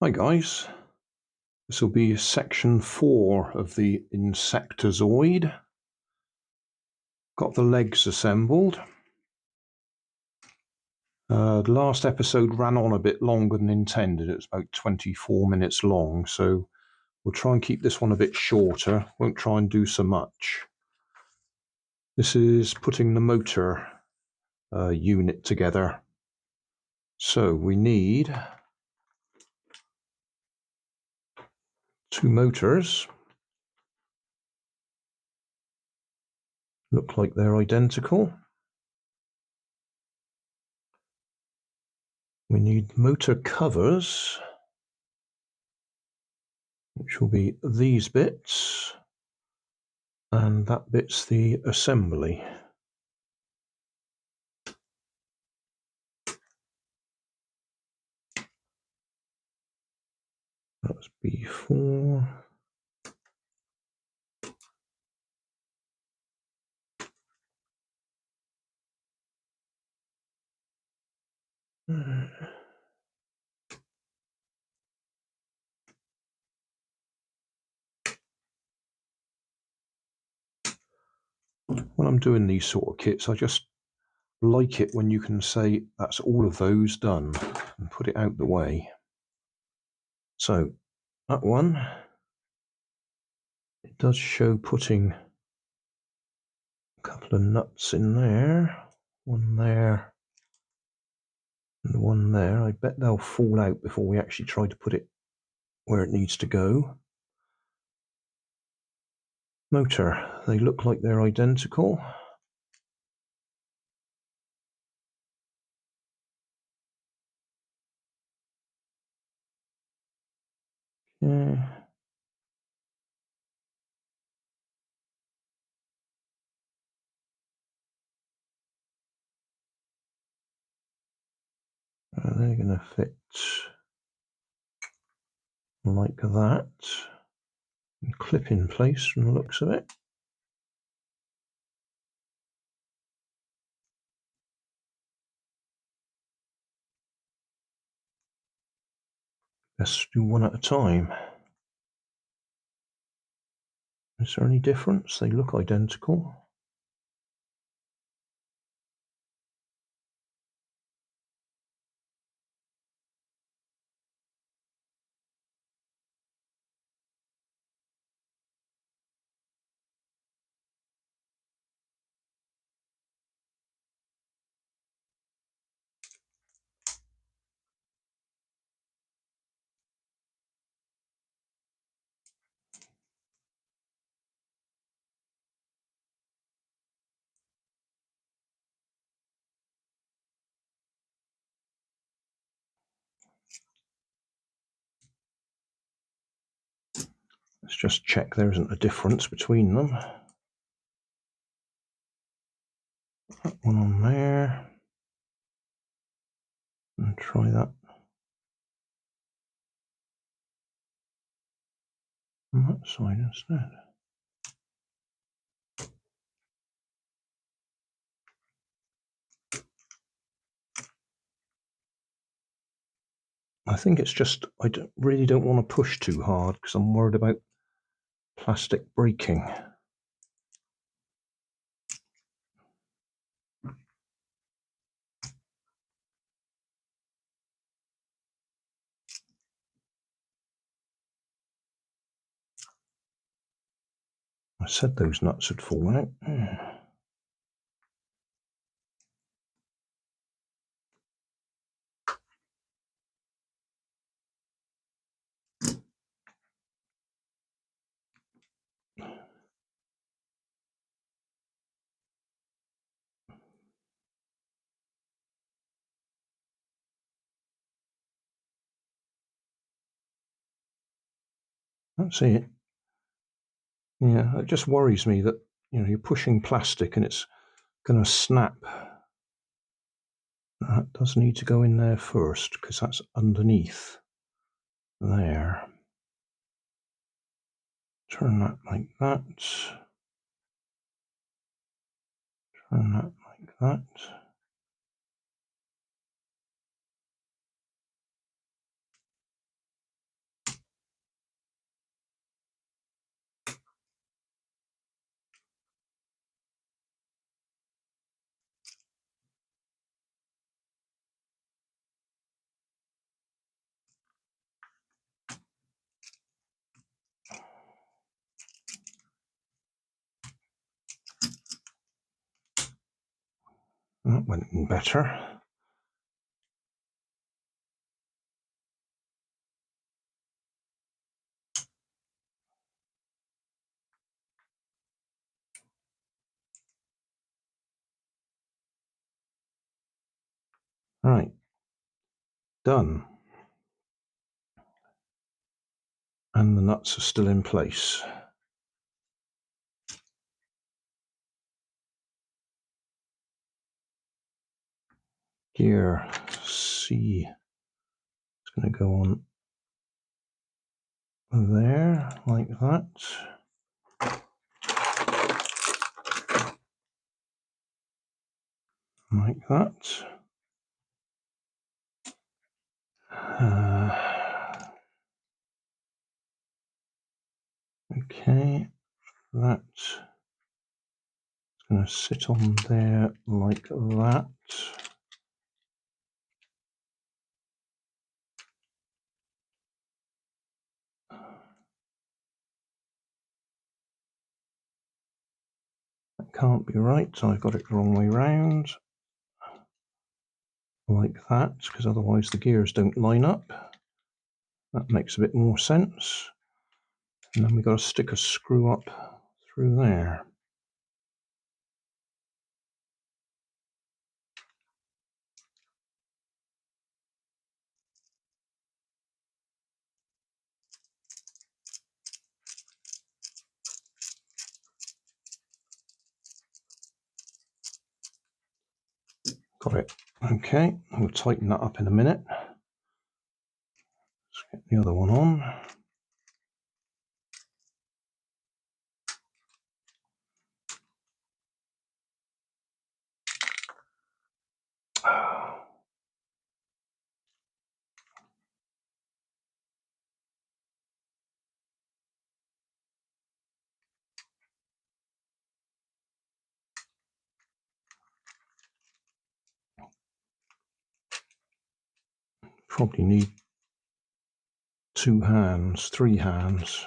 Hi guys, this will be section 4 of the Insect-A-Zoid. Got the legs assembled. The last episode ran on a bit longer than intended. It was about 24 minutes long, so we'll try and keep this one a bit shorter. Won't try and do so much. This is putting the motor unit together. So we need 2 motors. Look like they're identical. We need motor covers, which will be these bits, and that bit's the assembly. That's B4. When I'm doing these sort of kits, I just like it when you can say that's all of those done and put it out the way. So that one, it does show putting a couple of nuts in there, one there and one there. I bet they'll fall out before we actually try to put it where it needs to go. Motor, they look like they're identical. Okay. They're going to fit like that and clip in place from the looks of it. Let's do one at a time. Is there any difference? They look identical. Let's just check there isn't a difference between them. That one on there. And try that on that side instead. I think it's just, I really don't want to push too hard because I'm worried about plastic breaking. I said those nuts had fallen out. That's it. Yeah, it just worries me that, you know, you're pushing plastic and it's going to snap. That does need to go in there first because that's underneath there. Turn that like that. Turn that like that. That went in better. Right, done. And the nuts are still in place. Gear C is going to go on there, like that. Like that. Okay, that's going to sit on there like that. That can't be right, so I've got it the wrong way round. Like that, because otherwise the gears don't line up. That makes a bit more sense. And then we've got to stick a screw up through there. Got it. Okay, we'll tighten that up in a minute. Let's get the other one on. Probably need 2 hands, 3 hands.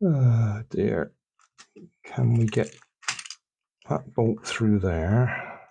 Oh dear. Can we get that bolt through there?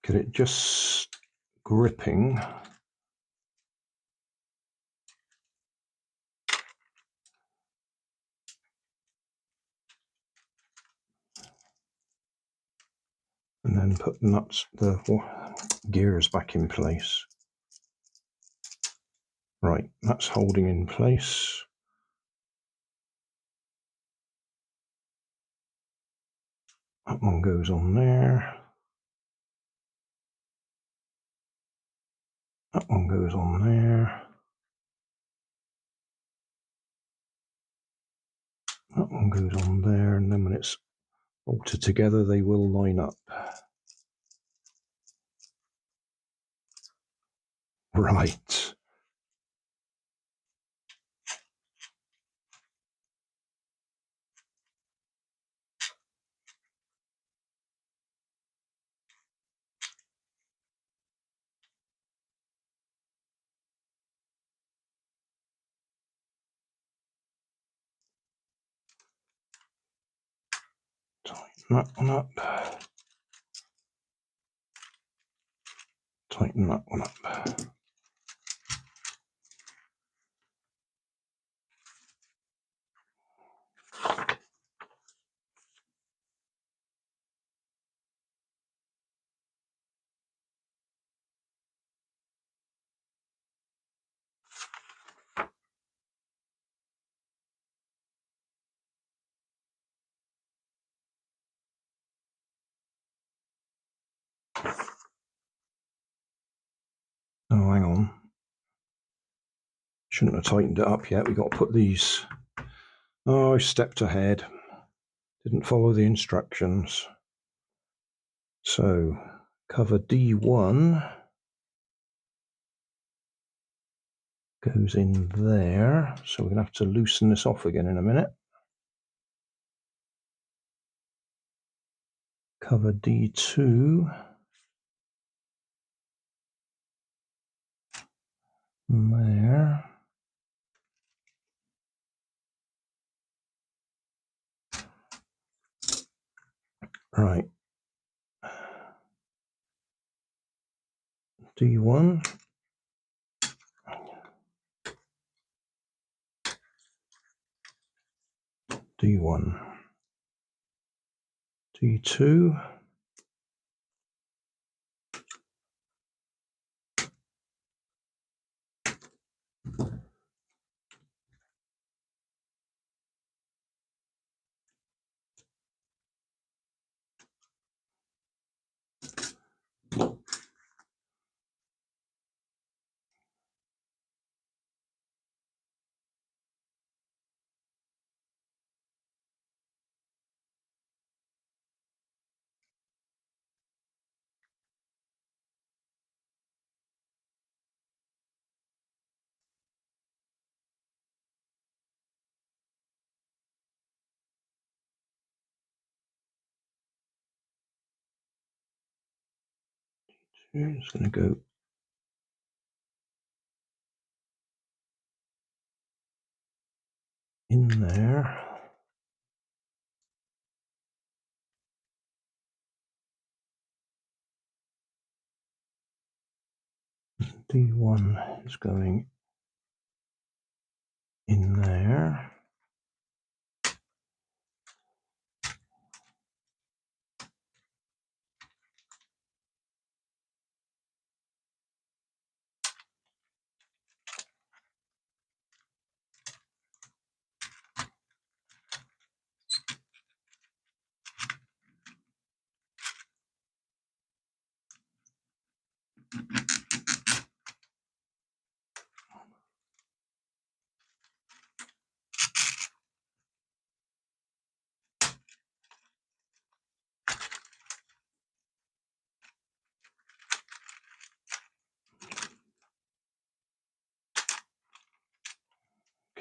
Get it just gripping. And then put the gears back in place. Right, that's holding in place. That one goes on there. That one goes on there. That one goes on there, and then when it's bolted together, they will line up. Right. Tighten that one up. Tighten that one up. Oh, hang on. Shouldn't have tightened it up yet. We've got to put these. Oh, I stepped ahead. Didn't follow the instructions. So, cover D1 goes in there. So we're going to have to loosen this off again in a minute. Cover D2 there. Right. D1. D1. D2. It's going to go in there. D1 is going in there.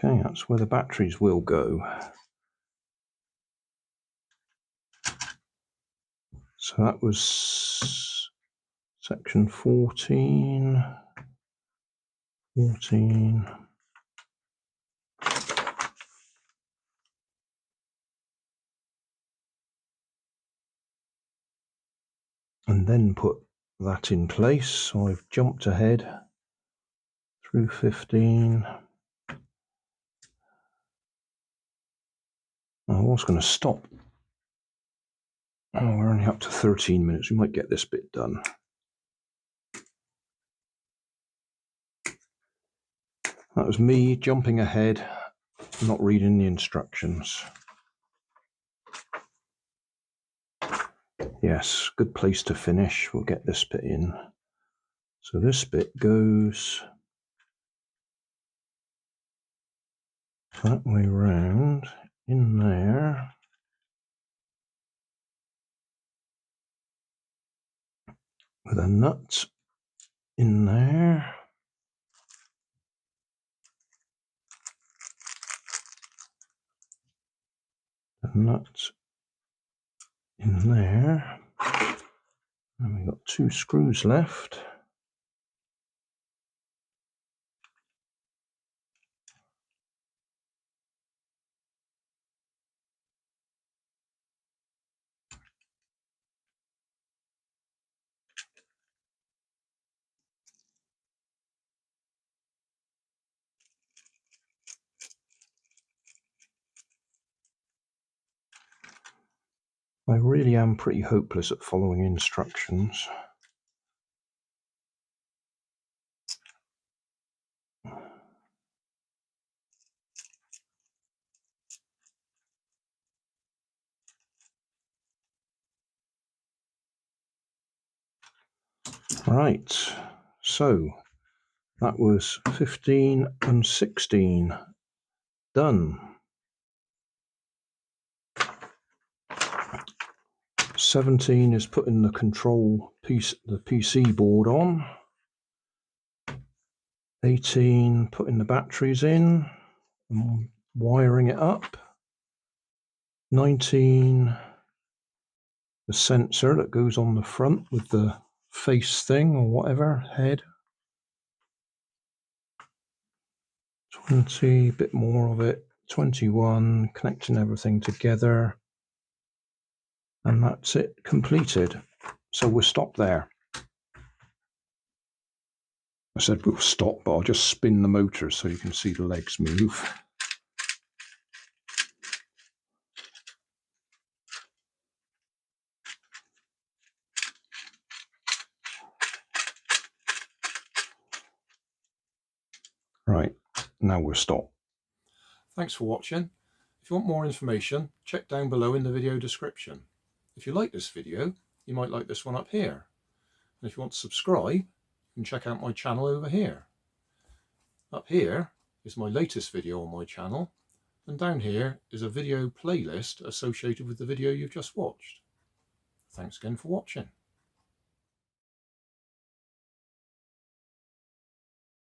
Okay, that's where the batteries will go. So that was section 14. 14. And then put that in place. So I've jumped ahead through 15. I was going to stop. Oh, we're only up to 13 minutes. We might get this bit done. That was me jumping ahead, not reading the instructions. Yes, good place to finish. We'll get this bit in. So this bit goes that way round in there. With a nut in there. A nut in there. And we've got 2 screws left. I really am pretty hopeless at following instructions. Right, so that was 15 and 16 done. 17 is putting the control piece, the PC board on. 18 putting the batteries in and wiring it up. 19 the sensor that goes on the front with the face thing or whatever, head. 20, a bit more of it, 21, connecting everything together, and that's it completed. So we'll stop there. I said we'll stop, but I'll just spin the motor so you can see the legs move. Right, now we'll stop. Thanks for watching. If you want more information, check down below in the video description. If you like this video, you might like this one up here. And if you want to subscribe, you can check out my channel over here. Up here is my latest video on my channel, and down here is a video playlist associated with the video you've just watched. Thanks again for watching.